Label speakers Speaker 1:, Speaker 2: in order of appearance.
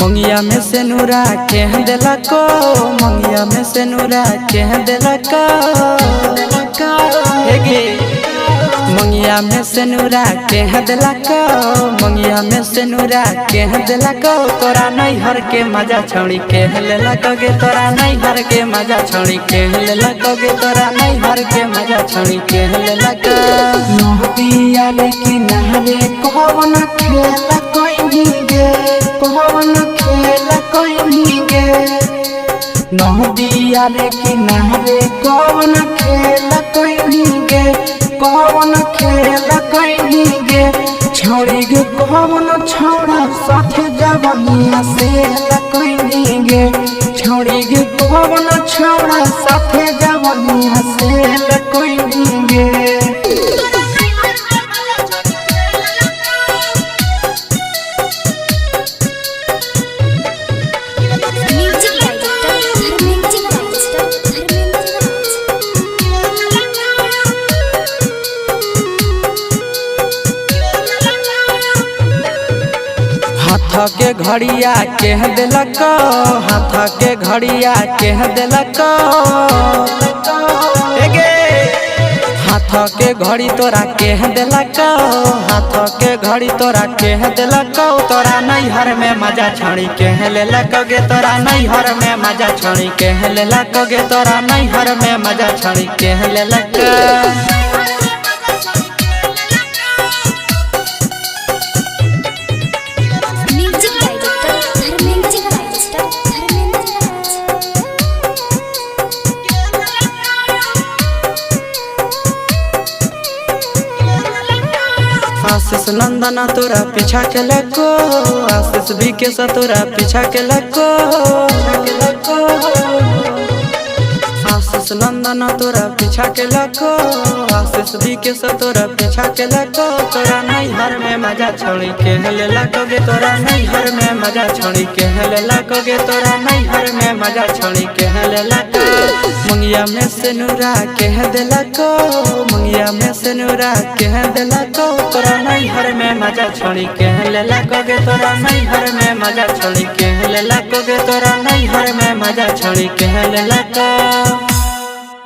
Speaker 1: मंगिया में से नूरा के दिला को, मंगिया में से नूरा के दिला को, मंगिया में से नूरा के दिला को, मंगिया में से नूरा के दिला को। तोरा नहीं हर के मजा छोड़ी के ले लगोगे, तोरा नहीं हर के मजा छोड़ी के ले लगोगे, तोरा नहीं हर के मजा छोड़ी के ले लगो।
Speaker 2: नहबिया लेकिन नहरे कौन खेल कोई गे, कौन खेल कोई गे। नहबिया लेकिन नहरे कौन खेल कोई गे, कौन खेल कोई गे। छोड़ी गे कौन छोड़ा साथ जवनिया से कोई गे, छोड़ी गे कौन छोड़ा साथ जवनिया से कोई गे।
Speaker 1: हाथ के घड़िया के दिलक, हाथ के घड़िया के दिलक, हाथ के घड़ी तोरा के दिलक, हाथ के घड़ी तोरा के दिलक। तोरा नहीं हर में मजा छोड़ी के ले लगोगे, तोरा नहीं हर में मजा छोड़ी के ले लगोगे, तोरा नहीं हर में मजा छोड़ी के ले लग। आशीष नंदना तोरा पीछा के लगो, आशीष भी के सा तोरा पीछा के लगो, आशीष नंदना तोरा पीछा के लगो, आशीष भी के सा तोरा पीछा के लगो। तोरा नहीं हर में मजा छोड़ी के ले लगोगे, तोरा नहीं हर में मजा छोड़ी के ले लगोगे, तोरा नहीं हर में मजा छोड़ी के ले लगो। मंगिया में से नूरा के दिला को, मंगिया में से नूरा के दिला को। तोरा नहीं हर में मजा छोड़ी के ले लगोगे, तोरा नहीं हर में मजा छोड़ी के ले लगोगे, तोरा नहीं हर में मजा छोड़ी के ले लगो।